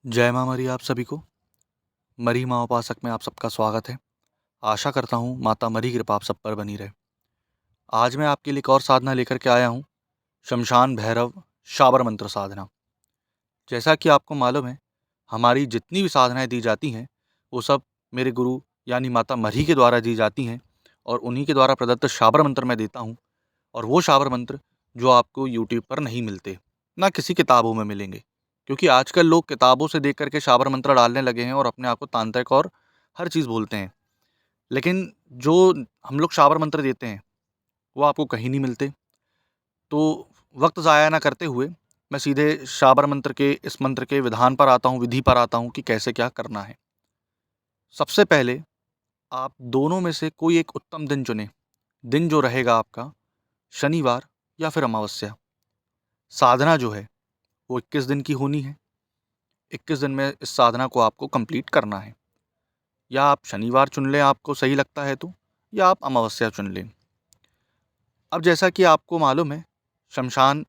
जय माँ मरी आप सभी को। मरी माँ उपासक में आप सबका स्वागत है। आशा करता हूँ माता मरी की कृपा आप सब पर बनी रहे। आज मैं आपके लिए एक और साधना लेकर के आया हूँ, शमशान भैरव शाबर मंत्र साधना। जैसा कि आपको मालूम है, हमारी जितनी भी साधनाएँ दी जाती हैं, वो सब मेरे गुरु यानी माता मरी के द्वारा दी जाती हैं और उन्हीं के द्वारा प्रदत्त शाबर मंत्र मैं देता हूँ। और वो शाबर मंत्र जो आपको यूट्यूब पर नहीं मिलते, ना किसी किताबों में मिलेंगे। क्योंकि आजकल लोग किताबों से देख करके शाबर मंत्र डालने लगे हैं और अपने आप को तांत्रिक और हर चीज़ बोलते हैं। लेकिन जो हम लोग शाबर मंत्र देते हैं, वो आपको कहीं नहीं मिलते। तो वक्त ज़ाया ना करते हुए मैं सीधे शाबर मंत्र के इस मंत्र के विधान पर आता हूँ, विधि पर आता हूँ कि कैसे क्या करना है। सबसे पहले आप दोनों में से कोई एक उत्तम दिन चुनें। दिन जो रहेगा आपका शनिवार या फिर अमावस्या। साधना जो है वो 21 दिन की होनी है। 21 दिन में इस साधना को आपको कंप्लीट करना है। या आप शनिवार चुन लें आपको सही लगता है तो, या आप अमावस्या चुन लें। अब जैसा कि आपको मालूम है, शमशान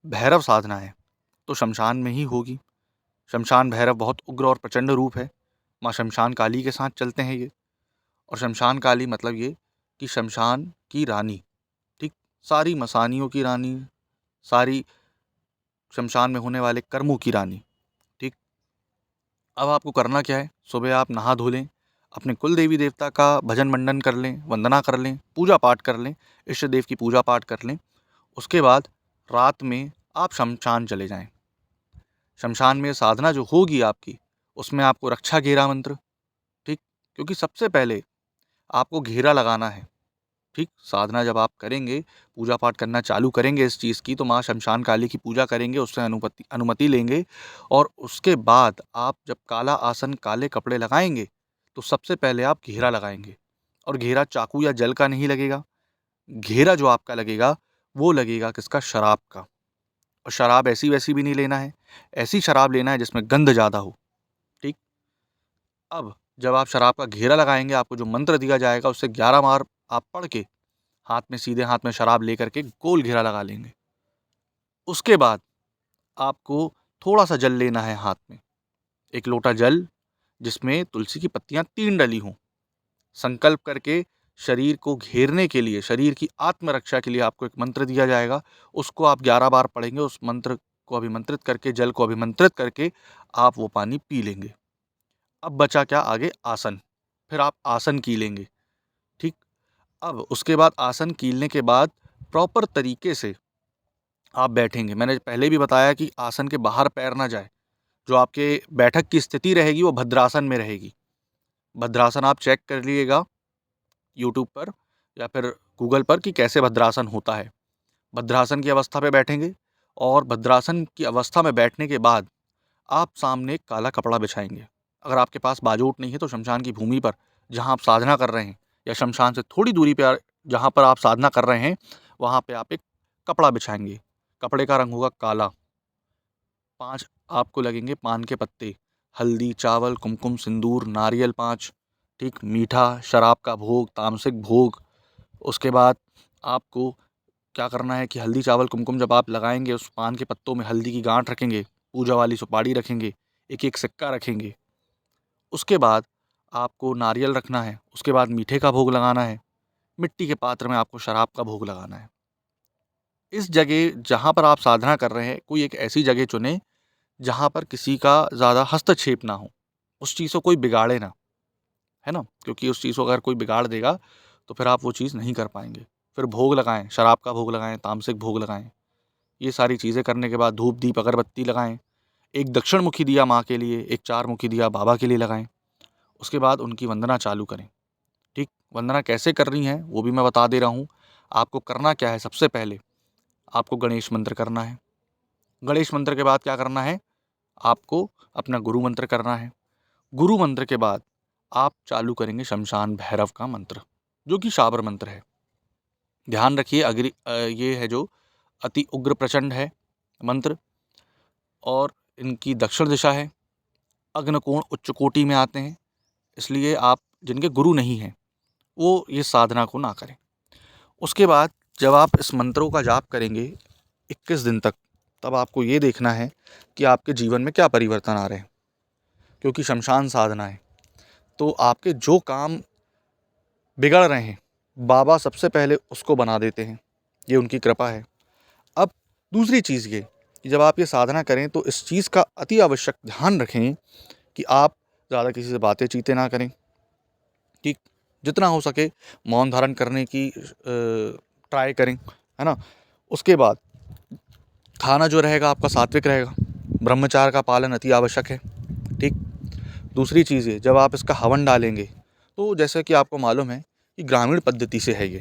भैरव साधना है तो शमशान में ही होगी। शमशान भैरव बहुत उग्र और प्रचंड रूप है। माँ शमशान काली के साथ चलते हैं ये। और शमशान काली मतलब ये कि शमशान की रानी, ठीक, सारी मसानियों की रानी, सारी शमशान में होने वाले कर्मों की रानी, ठीक। अब आपको करना क्या है, सुबह आप नहा धो लें, अपने कुल देवी देवता का भजन मंडन कर लें, वंदना कर लें, पूजा पाठ कर लें, इष्ट देव की पूजा पाठ कर लें। उसके बाद रात में आप शमशान चले जाएं। शमशान में साधना जो होगी आपकी, उसमें आपको रक्षा घेरा मंत्र, ठीक, क्योंकि सबसे पहले आपको घेरा लगाना है, ठीक। साधना जब आप करेंगे, पूजा पाठ करना चालू करेंगे इस चीज़ की, तो माँ शमशान काली की पूजा करेंगे, उससे अनुमति लेंगे। और उसके बाद आप जब काला आसन, काले कपड़े लगाएंगे, तो सबसे पहले आप घेरा लगाएंगे। और घेरा चाकू या जल का नहीं लगेगा। घेरा जो आपका लगेगा, वो लगेगा किसका, शराब का। और शराब ऐसी वैसी भी नहीं लेना है, ऐसी शराब लेना है जिसमें गंध ज़्यादा हो, ठीक। अब जब आप शराब का घेरा लगाएंगे, आपको जो मंत्र दिया जाएगा उससे 11 बार आप पढ़ के हाथ में, सीधे हाथ में शराब लेकर के गोल घेरा लगा लेंगे। उसके बाद आपको थोड़ा सा जल लेना है हाथ में, एक लोटा जल जिसमें तुलसी की पत्तियां 3 डली हों। संकल्प करके शरीर को घेरने के लिए, शरीर की आत्मरक्षा के लिए आपको एक मंत्र दिया जाएगा। उसको आप 11 बार पढ़ेंगे। उस मंत्र को अभिमंत्रित करके, जल को अभिमंत्रित करके आप वो पानी पी लेंगे। अब बचा क्या, आगे आसन। फिर आप आसन कीलेंगे, ठीक। अब उसके बाद आसन कीलने के बाद प्रॉपर तरीके से आप बैठेंगे। मैंने पहले भी बताया कि आसन के बाहर पैर ना जाए। जो आपके बैठक की स्थिति रहेगी वो भद्रासन में रहेगी। भद्रासन आप चेक कर लीजिएगा यूट्यूब पर या फिर गूगल पर कि कैसे भद्रासन होता है। भद्रासन की अवस्था पे बैठेंगे और भद्रासन की अवस्था में बैठने के बाद आप सामने एक काला कपड़ा बिछाएंगे। अगर आपके पास बाजोट नहीं है तो शमशान की भूमि पर जहाँ आप साधना कर रहे हैं, या शमशान से थोड़ी दूरी पर जहाँ पर आप साधना कर रहे हैं, वहाँ पे आप एक कपड़ा बिछाएंगे। कपड़े का रंग होगा काला। 5 आपको लगेंगे पान के पत्ते, हल्दी, चावल, कुमकुम, सिंदूर, नारियल 5, ठीक, मीठा, शराब का भोग, तामसिक भोग। उसके बाद आपको क्या करना है कि हल्दी, चावल, कुमकुम जब आप लगाएंगे, उस पान के पत्तों में हल्दी की गांठ रखेंगे, पूजा वाली सुपारी रखेंगे, एक एक सिक्का रखेंगे। उसके बाद आपको नारियल रखना है। उसके बाद मीठे का भोग लगाना है। मिट्टी के पात्र में आपको शराब का भोग लगाना है। इस जगह जहाँ पर आप साधना कर रहे हैं, कोई एक ऐसी जगह चुनें जहाँ पर किसी का ज़्यादा हस्तक्षेप ना हो, उस चीज़ को कोई बिगाड़े ना, है ना? क्योंकि उस चीज़ को अगर कोई बिगाड़ देगा तो फिर आप वो चीज़ नहीं कर पाएँगे। फिर भोग लगाएँ, शराब का भोग लगाएँ, तामसिक भोग लगाएँ। ये सारी चीज़ें करने के बाद धूप, दीप, अगरबत्ती लगाएँ। एक दक्षिणमुखी दिया माँ के लिए, एक चारमुखी दिया बाबा के लिए लगाएँ। उसके बाद उनकी वंदना चालू करें, ठीक? वंदना कैसे करनी है वो भी मैं बता दे रहा हूँ। आपको करना क्या है, सबसे पहले आपको गणेश मंत्र करना है। गणेश मंत्र के बाद क्या करना है, आपको अपना गुरु मंत्र करना है। गुरु मंत्र के बाद आप चालू करेंगे शमशान भैरव का मंत्र, जो कि शाबर मंत्र है। ध्यान रखिए, ये है जो अति उग्र प्रचंड है मंत्र, और इनकी दक्षिण दिशा है। अग्नकोण उच्च कोटि में आते हैं, इसलिए आप जिनके गुरु नहीं हैं वो ये साधना को ना करें। उसके बाद जब आप इस मंत्रों का जाप करेंगे 21 दिन तक, तब आपको ये देखना है कि आपके जीवन में क्या परिवर्तन आ रहे हैं। क्योंकि शमशान साधना है। तो आपके जो काम बिगड़ रहे हैं, बाबा सबसे पहले उसको बना देते हैं, ये उनकी कृपा है। अब दूसरी चीज़ ये कि जब आप ये साधना करें तो इस चीज़ का अति आवश्यक ध्यान रखें कि आप ज़्यादा किसी से बातें चीतें ना करें, ठीक। जितना हो सके मौन धारण करने की ट्राई करें, है ना। उसके बाद खाना जो रहेगा आपका सात्विक रहेगा, ब्रह्मचार्य का पालन अति आवश्यक है, ठीक। दूसरी चीज़ ये, जब आप इसका हवन डालेंगे तो जैसे कि आपको मालूम है कि ग्रामीण पद्धति से है ये,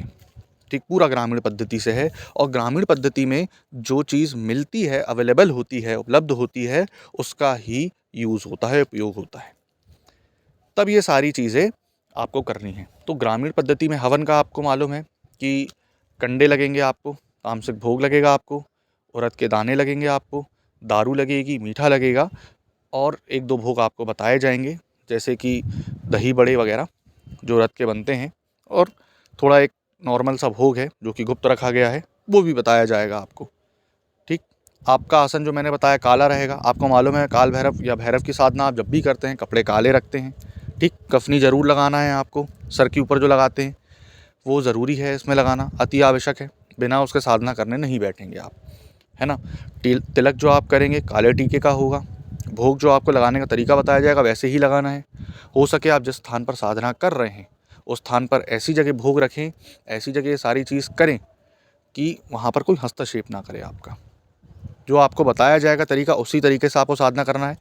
ठीक, पूरा ग्रामीण पद्धति से है। और ग्रामीण पद्धति में जो चीज़ मिलती है, अवेलेबल होती है, उपलब्ध होती है, उसका ही यूज़ होता है, उपयोग होता है। तब ये सारी चीज़ें आपको करनी है। तो ग्रामीण पद्धति में हवन का आपको मालूम है कि कंडे लगेंगे आपको, तामसिक भोग लगेगा आपको, उड़द के दाने लगेंगे आपको, दारू लगेगी, मीठा लगेगा, और 1-2 भोग आपको बताए जाएंगे, जैसे कि दही बड़े वगैरह जो उड़द के बनते हैं, और थोड़ा एक नॉर्मल सा भोग है जो कि गुप्त रखा गया है, वो भी बताया जाएगा आपको, ठीक। आपका आसन जो मैंने बताया काला रहेगा। आपको मालूम है काल भैरव या भैरव की साधना आप जब भी करते हैं कपड़े काले रखते हैं, ठीक। कफनी ज़रूर लगाना है आपको, सर के ऊपर जो लगाते हैं वो ज़रूरी है, इसमें लगाना अति आवश्यक है, बिना उसके साधना करने नहीं बैठेंगे आप, है ना। तिलक जो आप करेंगे काले टीके का होगा। भोग जो आपको लगाने का तरीका बताया जाएगा वैसे ही लगाना है। हो सके आप जिस स्थान पर साधना कर रहे हैं उस स्थान पर ऐसी जगह भोग रखें, ऐसी जगह ये सारी चीज़ करें कि वहाँ पर कोई हस्तक्षेप ना करे आपका। जो आपको बताया जाएगा तरीका, उसी तरीके से आपको साधना करना है,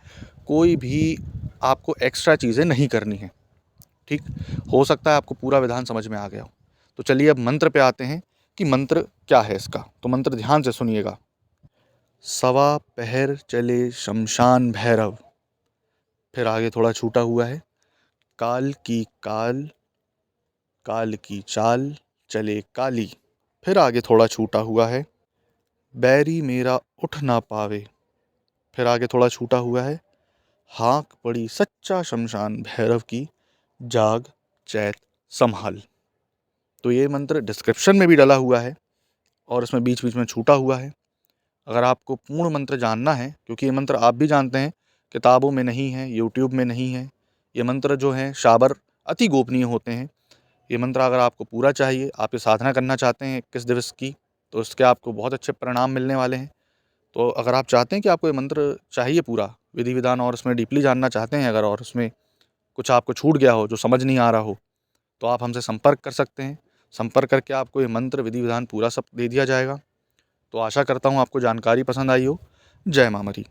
कोई भी आपको एक्स्ट्रा चीज़ें नहीं करनी है, ठीक। हो सकता है आपको पूरा विधान समझ में आ गया हो। तो चलिए अब मंत्र पे आते हैं कि मंत्र क्या है इसका। तो मंत्र ध्यान से सुनिएगा। सवा पहर चले शमशान भैरव, फिर आगे थोड़ा छूटा हुआ है, काल की काल, काल की चाल, चले काली, फिर आगे थोड़ा छूटा हुआ है, बैरी मेरा उठ ना पावे, फिर आगे थोड़ा छूटा हुआ है, हाँक पड़ी सच्चा शमशान भैरव की, जाग चैत संभाल। तो ये मंत्र डिस्क्रिप्शन में भी डला हुआ है और इसमें बीच बीच में छूटा हुआ है। अगर आपको पूर्ण मंत्र जानना है, क्योंकि ये मंत्र आप भी जानते हैं किताबों में नहीं है, यूट्यूब में नहीं है, ये मंत्र जो हैं शाबर अति गोपनीय होते हैं। ये मंत्र अगर आपको पूरा चाहिए, आप ये साधना करना चाहते हैं 21 दिवस की, तो इसके आपको बहुत अच्छे परिणाम मिलने वाले हैं। तो अगर आप चाहते हैं कि आपको ये मंत्र चाहिए पूरा विधि विधान और इसमें डीपली जानना चाहते हैं अगर, और उसमें कुछ आपको छूट गया हो, जो समझ नहीं आ रहा हो, तो आप हमसे संपर्क कर सकते हैं। संपर्क करके आपको ये मंत्र विधि विधान पूरा सब दे दिया जाएगा। तो आशा करता हूँ आपको जानकारी पसंद आई हो। जय माँ मरी।